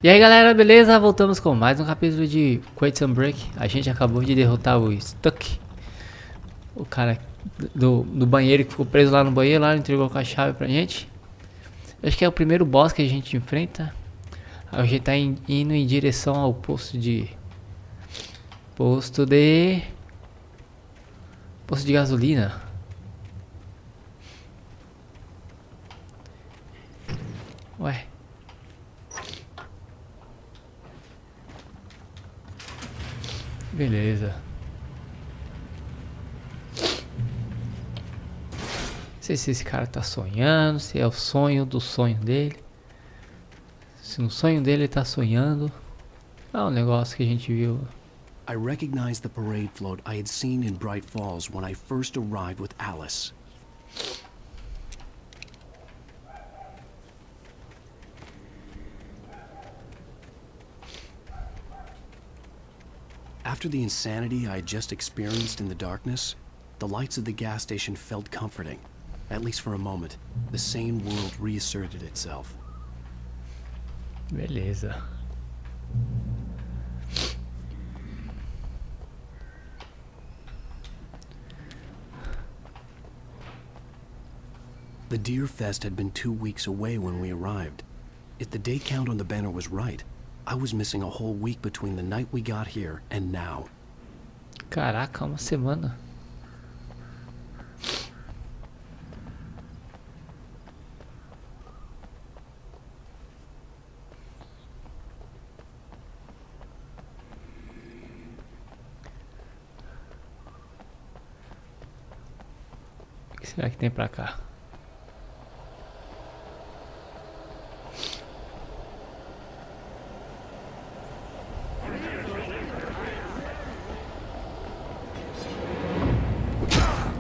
E aí galera, beleza? Voltamos com mais um capítulo de Quantum Break. A gente acabou de derrotar o Stuck, o cara do banheiro que ficou preso lá no banheiro, lá entregou com a chave pra gente. Acho que é o primeiro boss que a gente enfrenta. A gente tá indo em direção ao posto de gasolina. Ué. Beleza. Não sei se esse cara tá sonhando, se é o sonho do sonho dele. Se no sonho dele ele tá sonhando. É um negócio que a gente viu. I recognized the parade float I had seen in Bright Falls when I first arrived with Alice. After the insanity I had just experienced in the darkness, the lights of the gas station felt comforting. At least for a moment, the sane world reasserted itself. Beleza. The Deer Fest had been 2 weeks away when we arrived. If the day count on the banner was right, I was missing a whole week between the night we got here and now. Caraca, uma semana. O que será que tem pra cá?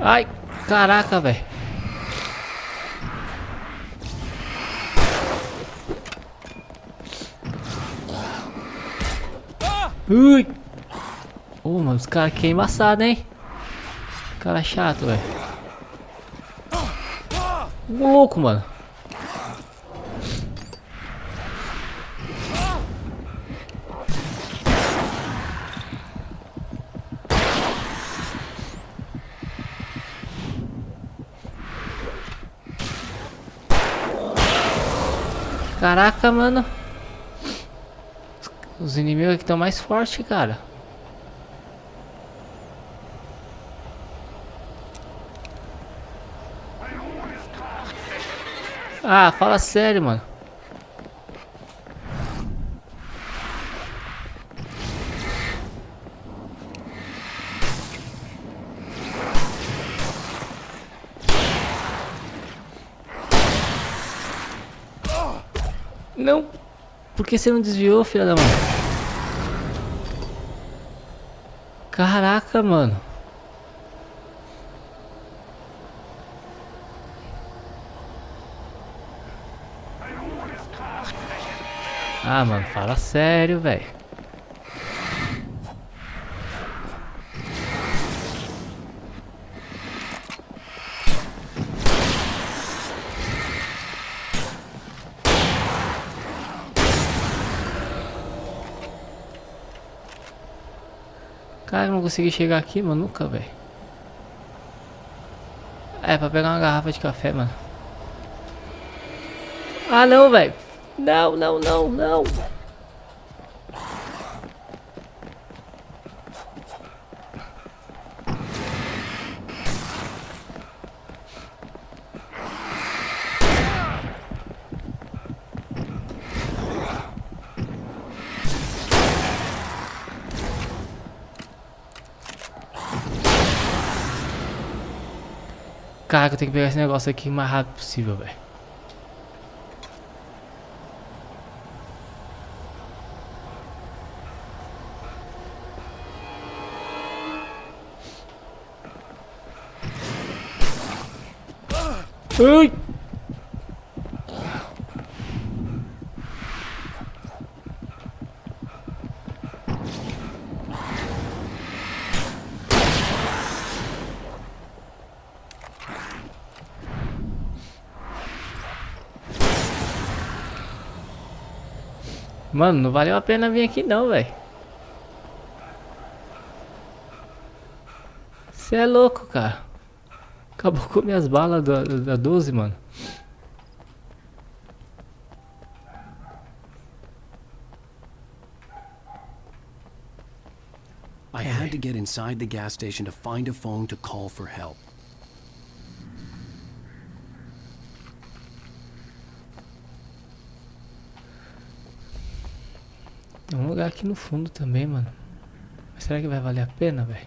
Ai, caraca, velho. Ui. Mano, os caras aqui é embaçado, hein? Cara chato, velho. Louco, mano. Caraca, mano. Os inimigos aqui estão mais fortes, cara. Ah, fala sério, mano. Não. Por que você não desviou, filha da mãe? Caraca, mano. Ah, mano, fala sério, velho. Cara, eu não consegui chegar aqui, mano, nunca, velho. É, pra pegar uma garrafa de café, mano. Ah, não, velho. Não, não, não, não. Caraca, eu tenho que pegar esse negócio aqui o mais rápido possível, velho. Ui! Mano, não valeu a pena vir aqui não, velho. Você é louco, cara. Acabou com minhas balas da 12, mano. I had to get inside the gas station to find a phone to call for help. Tem um lugar aqui no fundo também, mano. Mas será que vai valer a pena, velho?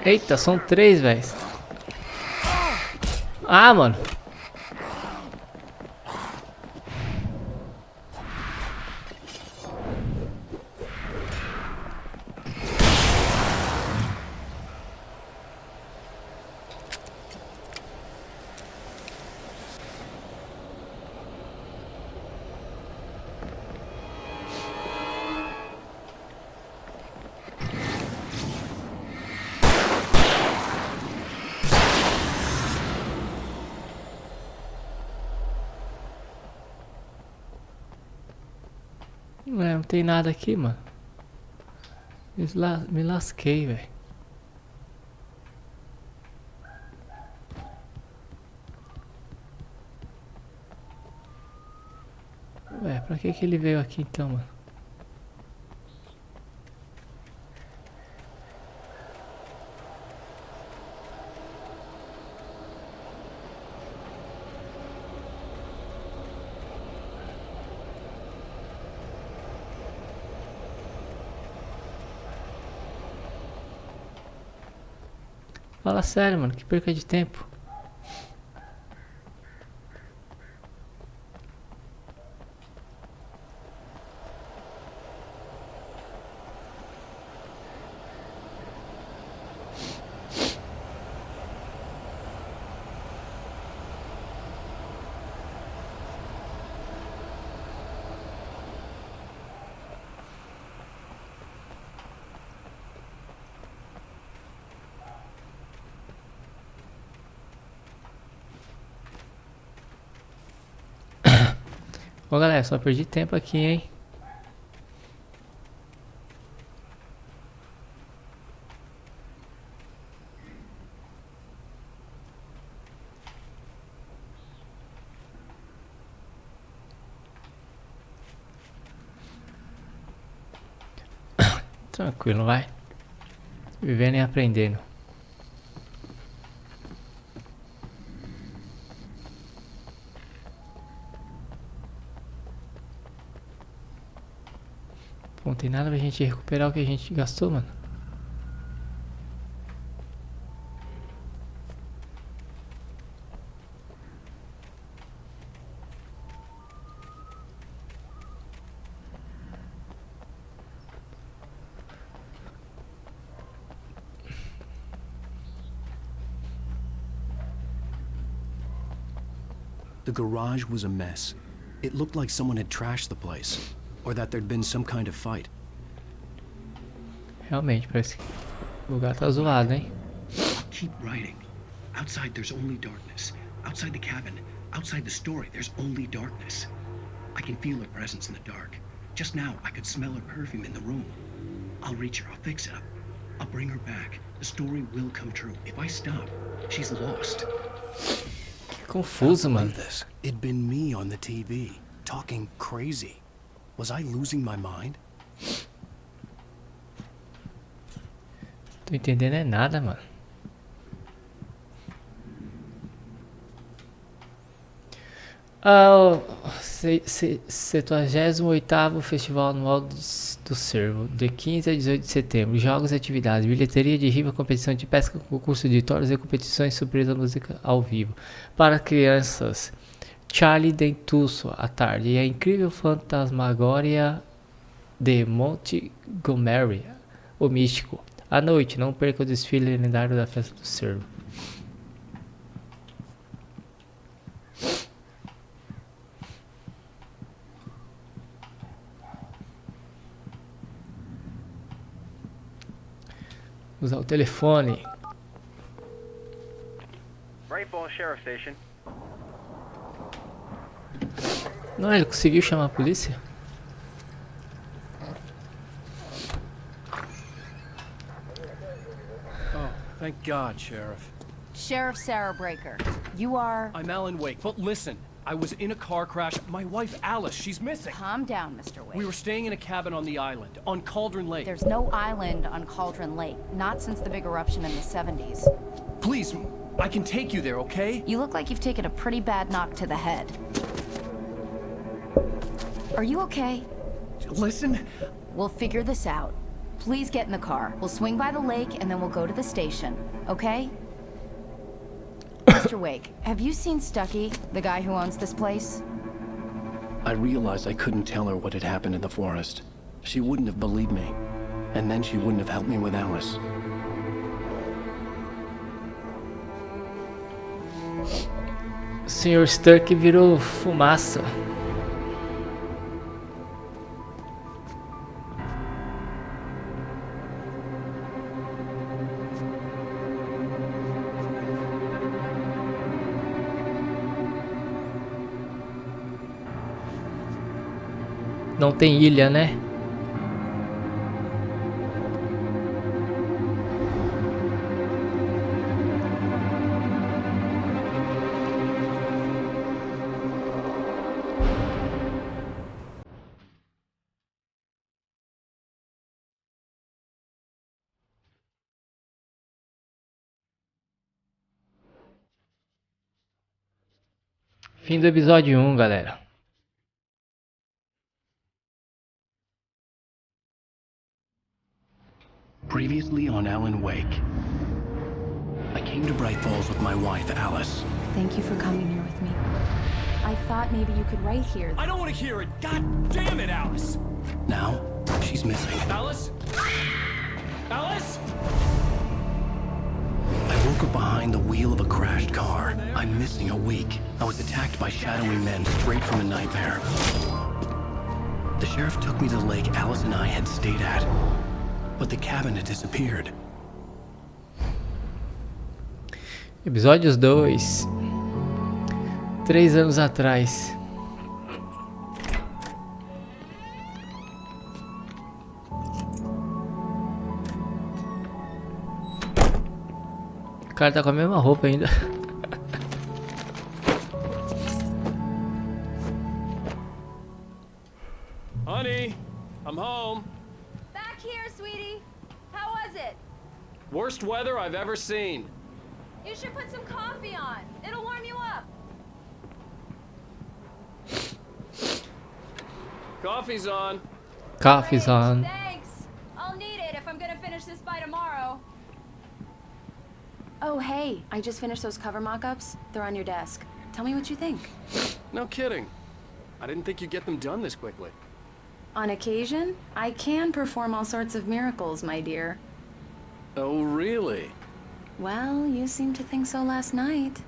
Eita, são 3, velho. Ah, mano. Não tem nada aqui, mano. Me lasquei, velho. Ué, pra que ele veio aqui então, mano? Fala sério, mano, que perca de tempo. Bom, galera, só perdi tempo aqui, hein? Tranquilo, vai. Vivendo e aprendendo. Pô, não tem nada pra gente recuperar o que a gente gastou, mano. The garage was a mess. It looked like someone had trashed the place, or that there'd been some kind of fight. Realmente, parece que o lugar tá zoado, hein? Keep writing. Outside there's only darkness. Outside the cabin, outside the story, there's only darkness. I can feel her presence in the dark. Just now, I could smell her perfume in the room. I'll reach her, I'll fix it up. I'll bring her back. The story will come true. If I stop, she's lost. Confuso, mano. This. It'd been me on the TV, talking crazy. Was I losing my mind? Tô entendendo é nada, mano. 78º Festival Anual do Cervo, de 15 a 18 de setembro. Jogos e atividades, bilheteria de rifa, competição de pesca, concurso de toros e competições, surpresa, música ao vivo. Para crianças, Charlie Dentuço à tarde e a incrível fantasmagória de Montgomery, o místico. À noite, não perca o desfile lendário da festa do cervo. Usar o telefone. Rainbow Sheriff Station. Não, ele conseguiu chamar a polícia? Oh, thank God, Sheriff. Sheriff Sarah Breaker, you are... I'm Alan Wake, but listen, I was in a car crash. My wife Alice, she's missing. Calm down, Mr. Wake. We were staying in a cabin on the island, on Cauldron Lake. There's no island on Cauldron Lake, not since the big eruption in the 70s. Please, I can take you there, okay? You look like you've taken a pretty bad knock to the head. Are you okay? Listen. We'll figure this out. Please get in the car. We'll swing by the lake and then we'll go to the station, okay? Mr. Wake, have you seen Stucky, the guy who owns this place? I realized I couldn't tell her what had happened in the forest. She wouldn't have believed me. And then she wouldn't have helped me with Alice. O Sr. Stuck virou fumaça. Não tem ilha, né? Fim do episódio 1, galera. Previously on Alan Wake. I came to Bright Falls with my wife, Alice. Thank you for coming here with me. I thought maybe you could write here. I don't want to hear it. God damn it, Alice. Now, she's missing. Alice? Alice? I woke up behind the wheel of a crashed car. I'm missing a week. I was attacked by shadowy men straight from a nightmare. The sheriff took me to the lake Alice and I had stayed at. But the cabin had disappeared. Episódios 2. 3 anos atrás. O cara tá com a mesma roupa ainda. Honey, I'm home. Back here, sweetie. How was it? Worst weather I've ever seen. You should put some coffee on. It'll warm you up. Coffee's on. Coffee's Great, on. Thanks. I'll need it if I'm gonna finish this by tomorrow. Oh, hey, I just finished those cover mock-ups. They're on your desk. Tell me what you think. No kidding. I didn't think you'd get them done this quickly. On occasion, I can perform all sorts of miracles, my dear. Oh, really? Well, you seemed to think so last night.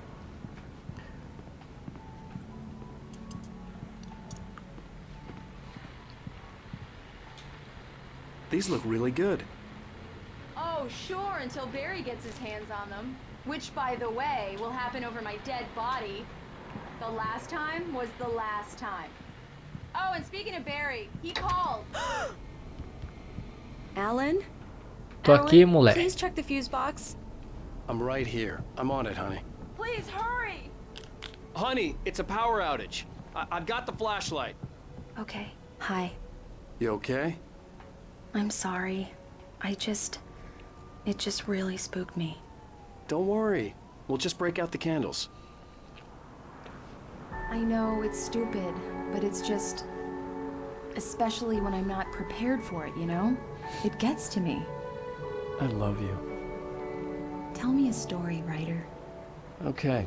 These look really good. Oh, sure, until Barry gets his hands on them. Which, by the way, will happen over my dead body. The last time was the last time. Oh, and speaking of Barry, he called. Alan? Tô aqui, Alan, moleque. please check the fuse box. I'm right here. I'm on it, honey. Please hurry. Honey, it's a power outage. I've got the flashlight. Okay. Hi. You okay? I'm sorry. It just really spooked me. Don't worry. We'll just break out the candles. I I know it's stupid, but it's just... Especially when I'm not prepared for it, you know? It gets to me. I love you. Tell me a story, writer. Okay.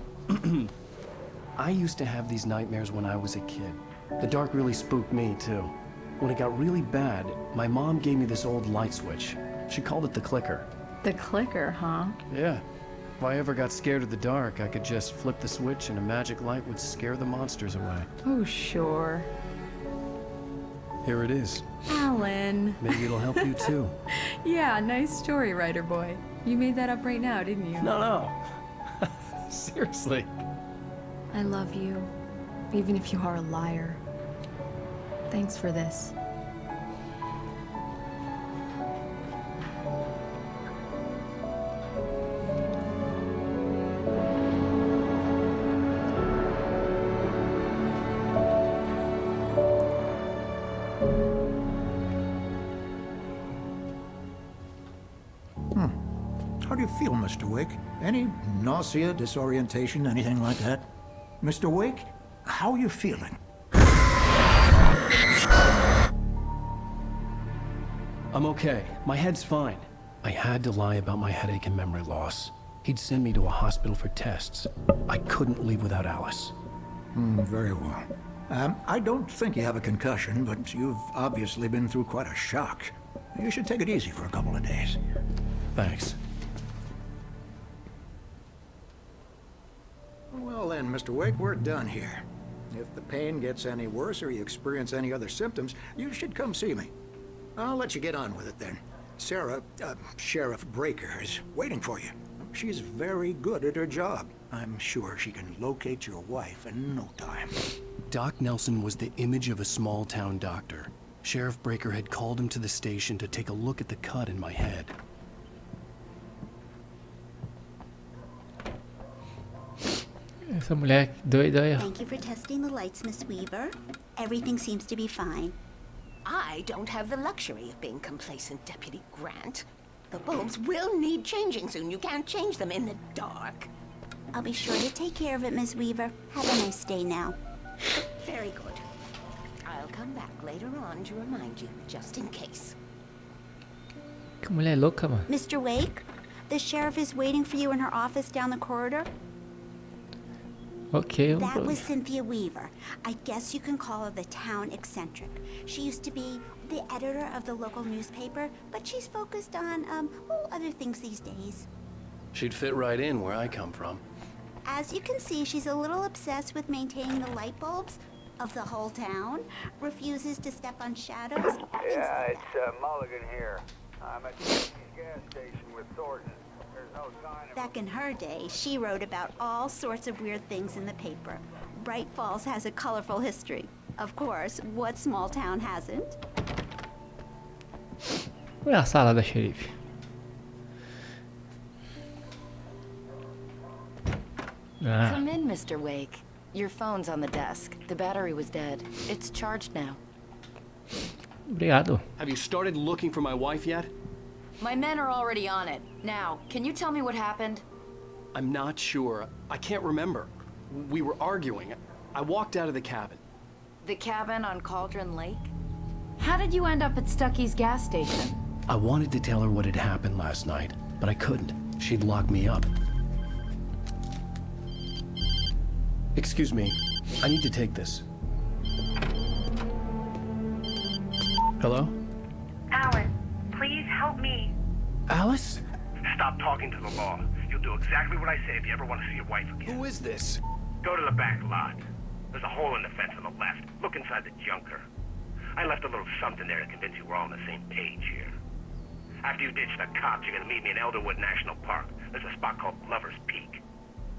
I used to have these nightmares when I was a kid. The dark really spooked me, too. When it got really bad, my mom gave me this old light switch. She called it the clicker. The clicker, huh? Yeah. If I ever got scared of the dark, I could just flip the switch and a magic light would scare the monsters away. Oh, sure. Here it is. Alan. Maybe it'll help you, too. Yeah, nice story, writer boy. You made that up right now, didn't you? No. Seriously. I love you, even if you are a liar. Thanks for this. How do you feel, Mr. Wake? Any nausea, disorientation, anything like that? Mr. Wake, how are you feeling? I'm okay. My head's fine. I had to lie about my headache and memory loss. He'd send me to a hospital for tests. I couldn't leave without Alice. Very well. I don't think you have a concussion, but you've obviously been through quite a shock. You should take it easy for a couple of days. Thanks. Well then, Mr. Wake, we're done here. If the pain gets any worse or you experience any other symptoms, you should come see me. I'll let you get on with it then. Sarah, Sheriff Breaker, is waiting for you. She's very good at her job. I'm sure she can locate your wife in no time. Doc Nelson was the image of a small-town doctor. Sheriff Breaker had called him to the station to take a look at the cut in my head. Essa mulher doida aí, ó. Thank you for testing the lights, Miss Weaver. Everything seems to be fine. I don't have the luxury of being complacent, Deputy Grant. The bulbs will need changing soon. You can't change them in the dark. I'll be sure to take care of it, Miss Weaver. Have a nice day now. Very good. I'll come back later on to remind you, just in case. Que mulher louca, mano. Mr. Wake, the sheriff is waiting for you in her office down the corridor. Ok, That was Cynthia Weaver. I guess you can call her the town eccentric. She used to be the editor of the local newspaper, but she's focused on, other things these days. She'd fit right in where I come from. As you can see, she's a little obsessed with maintaining the light bulbs of the whole town, refuses to step on shadows. Yeah, it's Mulligan here. I'm at the gas station with Thornton. There's no sign of... Back in her day, she wrote about all sorts of weird things in the paper. Bright Falls has a colorful history. Of course, what small town hasn't? Olha a sala da xerife. Ah, Come in, Mr. Wake. Your phone's on the desk. The battery was dead. It's charged now. obrigado. Have you started looking for my wife yet? My men are already on it. Now, can you tell me what happened? I'm not sure. I can't remember. We were arguing. I walked out of the cabin. The cabin on Cauldron Lake? How did you end up at Stucky's gas station? I wanted to tell her what had happened last night, but I couldn't. She'd lock me up. Excuse me. I need to take this. Hello? Alan, please help me. Alice? Stop talking to the law. You'll do exactly what I say if you ever want to see your wife again. Who is this? Go to the back lot. There's a hole in the fence on the left. Look inside the junker. I left a little something there to convince you we're all on the same page here. After you ditch the cops, you're gonna meet me in Elderwood National Park. There's a spot called Lover's Peak.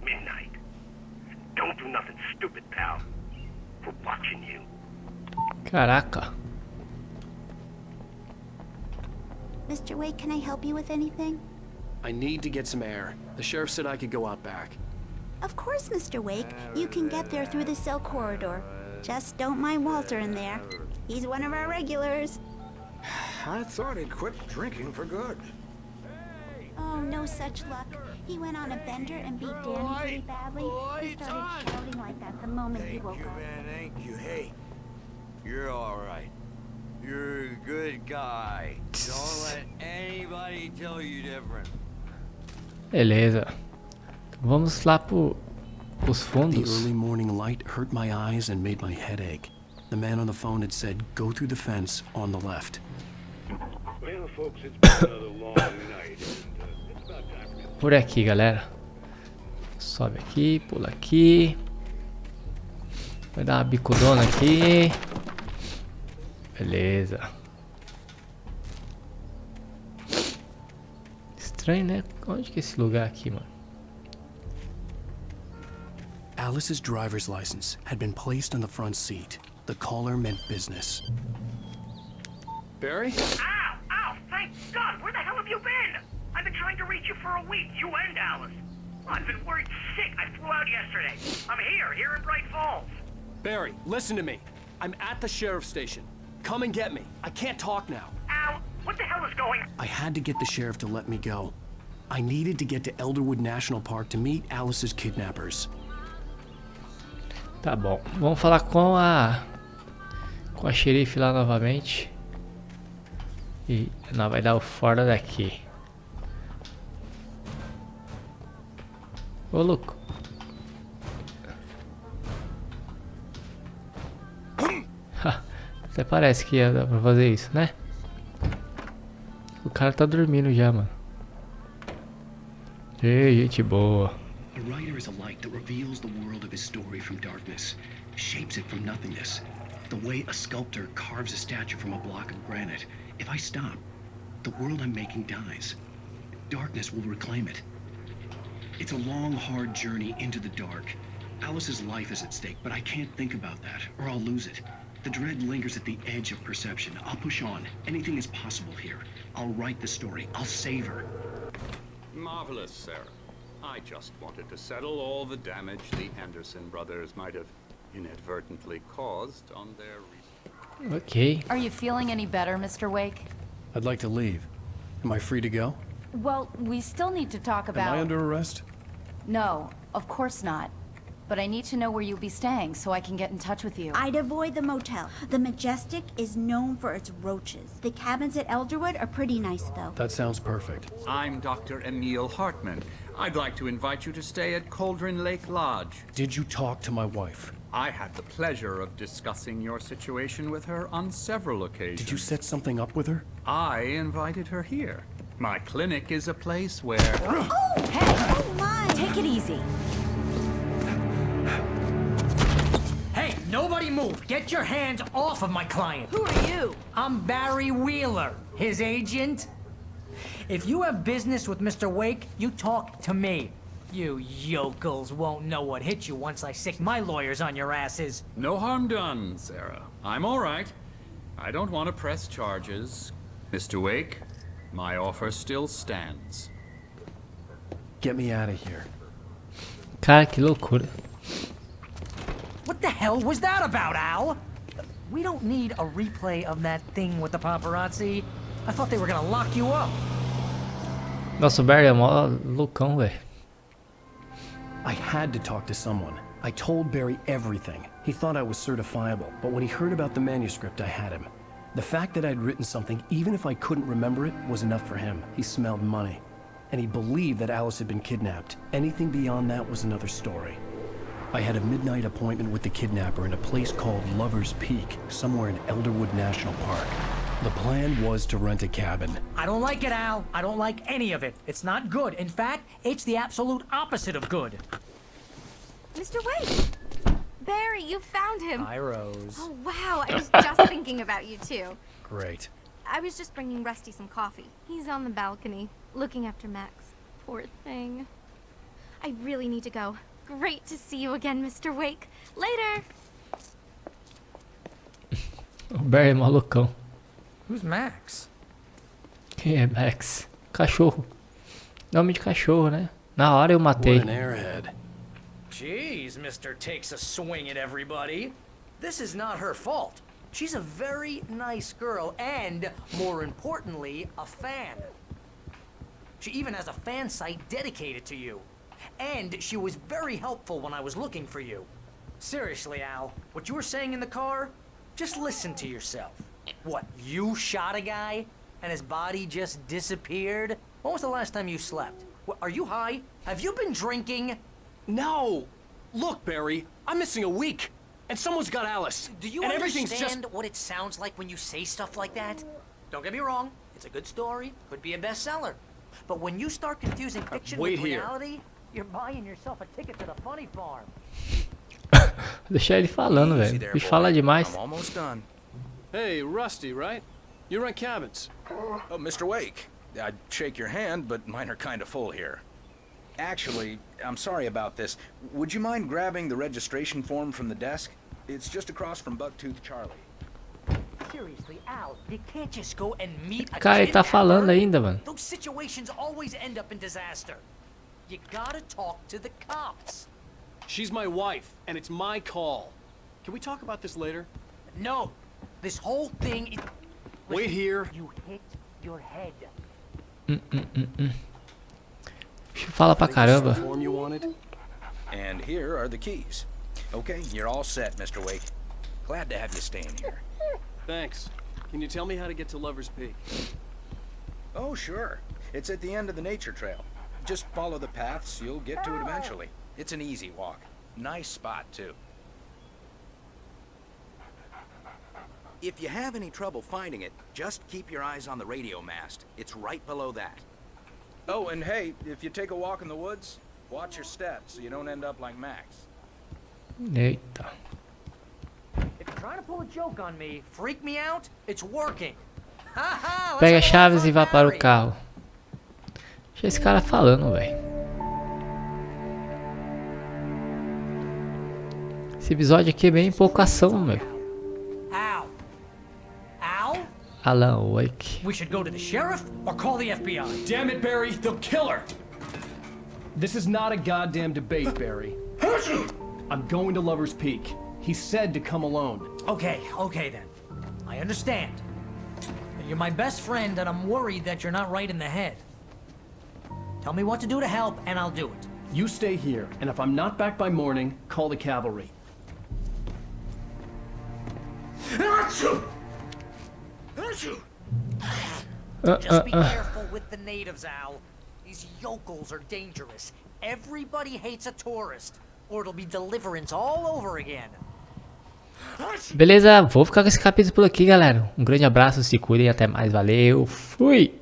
Midnight. Don't do nothing stupid, pal. We're watching you. Caraca. Mr. Wake, can I help you with anything? I need to get some air. The sheriff said I could go out back. Of course, Mr. Wake. You can get there through the cell corridor. Just don't mind Walter in there. He's one of our regulars. I thought he'd quit drinking for good. Oh, no no such luck. He went on a bender and beat Danny pretty badly. He started shouting like that the moment he woke up. Thank you. Hey, you're all right. You're a good guy. Don't let anybody tell you different. Beleza. Vamos lá pros The fundos. early morning light hurt my eyes and made my head ache. The man on the phone had said, go through the fence on the left. Well, folks, it's been another long night, and it's about time. Por aqui, galera. Sobe aqui, pula aqui. Vai dar uma bicudona aqui. Beleza. Estranho, né? Onde que é esse lugar aqui, mano? Alice's driver's license had been placed on the front seat. The caller meant business. Barry? Ow! Ow! Thank God! Where the hell have you been? I've been trying to reach you for a week, you and Alice. I've been worried sick. I flew out yesterday. I'm here in Bright Falls. Barry, listen to me. I'm at the sheriff's station. Come and get me. I can't talk now. Ow! What the hell is going on? I had to get the sheriff to let me go. I needed to get to Elderwood National Park to meet Alice's kidnappers. Tá bom. Vamos falar com a xerife lá novamente. E nós vai dar o fora daqui. Ô, louco. Até parece que ia dar pra fazer isso, né? O cara tá dormindo já, mano. Ei, gente boa. A writer is a light that reveals the world of his story from darkness, shapes it from nothingness. The way a sculptor carves a statue from a block of granite. If I stop, the world I'm making dies. Darkness will reclaim it. It's a long, hard journey into the dark. Alice's life is at stake, but I can't think about that, or I'll lose it. The dread lingers at the edge of perception. I'll push on. Anything is possible here. I'll write the story. I'll save her. Marvelous, Sarah. I just wanted to settle all the damage the Anderson brothers might have inadvertently caused on their recent... Okay. Are you feeling any better, Mr. Wake? I'd like to leave. Am I free to go? Well, we still need to talk about... Am I under arrest? No, of course not. But I need to know where you'll be staying so I can get in touch with you. I'd avoid the motel. The Majestic is known for its roaches. The cabins at Elderwood are pretty nice, though. That sounds perfect. I'm Dr. Emil Hartman. I'd like to invite you to stay at Cauldron Lake Lodge. Did you talk to my wife? I had the pleasure of discussing your situation with her on several occasions. Did you set something up with her? I invited her here. My clinic is a place where... Oh, hey! Oh, my! Take it easy. Hey, nobody move! Get your hands off of my client! Who are you? I'm Barry Wheeler, his agent. If you have business with Mr. Wake, you talk to me. You yokels won't know what hit you once I sick my lawyers on your asses. No harm done, Sarah. I'm all right. I don't want to press charges. Mr. Wake, my offer still stands. Get me out of here. Cara, que loucura. What the hell was that about, Al? We don't need a replay of that thing with the paparazzi. I thought they were gonna lock you up. Nossa, o Barry é mó loucão, velho. I had to talk to someone. I told Barry everything. He thought I was certifiable, but when he heard about the manuscript, I had him. The fact that I'd written something, even if I couldn't remember it, was enough for him. He smelled money. And he believed that Alice had been kidnapped. Anything beyond that was another story. I had a midnight appointment with the kidnapper in a place called Lover's Peak, somewhere in Elderwood National Park. The plan was to rent a cabin. I don't like it, Al. I don't like any of it. It's not good. In fact, it's the absolute opposite of good. Mr. Wake! Barry, you found him. Hi, Rose. Oh, wow. I was just thinking about you, too. Great. I was just bringing Rusty some coffee. He's on the balcony, looking after Max. Poor thing. I really need to go. Great to see you again, Mr. Wake. Later! O Barry é malucão. Who's Max? Quem é Max? Cachorro. Nome de cachorro, né? Na hora eu matei. What an airhead. Jeez, Mr. Takes a swing at everybody. This is not her fault. She's a very nice girl and, more importantly, a fan. She even has a fan site dedicated to you. And she was very helpful when I was looking for you. Seriously, Al, what you were saying in the car, just listen to yourself. What, you shot a guy and his body just disappeared? When was the last time you slept? What, are you high? Have you been drinking? No! Look, Barry, I'm missing a week. And someone's got Alice. Do you and understand what it sounds like when you say stuff like that? Don't get me wrong, it's a good story, could be a bestseller. But when you start confusing fiction with reality, you're buying yourself a ticket to the funny farm. Deixa ele falando, velho. Ele fala demais. I'm almost done. Hey, Rusty, right? You rent cabins. Oh, Mr. Wake. I'd shake your hand, but mine are kind of full here. Actually, I'm sorry about this. Would you mind grabbing the registration form from the desk? It's just across from Bucktooth Charlie. Seriously, Al, you can't just go and meet a Cara, ele tá falando ainda, mano. Those situations always end up in disaster. You gotta talk to the cops. She's my wife, and it's my call. Can we talk about this later? No. This whole thing is... Wait here. You hit your head. Fala pra caramba. Form you wanted? And here are the keys. Okay, you're all set, Mr. Wake. Glad to have you staying here. Thanks. Can you tell me how to get to Lover's Peak? Oh, sure. It's at the end of the nature trail. Just follow the paths, you'll get to it eventually. It's an easy walk. Nice spot, too. If you have any trouble finding it, just keep your eyes on the radio mast. It's right below that. Oh, and hey, if you take a walk in the woods, watch your steps so you don't end up like Max. Eita. If you're trying to pull a joke on me, freak me out, it's working. Pega as chaves e vá para o carro. Deixa esse cara falando, velho. Esse episódio aqui é bem pouca ação, velho. Alan Wake. We should go to the sheriff or call the FBI. Damn it, Barry, they'll kill her. This is not a goddamn debate, Barry. I'm going to Lover's Peak. He said to come alone. Okay then. I understand. You're my best friend and I'm worried that you're not right in the head. Tell me what to do to help and I'll do it. You stay here, and if I'm not back by morning, call the cavalry. Just be careful with the natives, Al. These yokels are dangerous. Everybody hates a tourist, or it'll be deliverance all over again. Beleza, vou ficar com esse capítulo por aqui, galera. Um grande abraço, se cuidem, até mais, valeu, fui!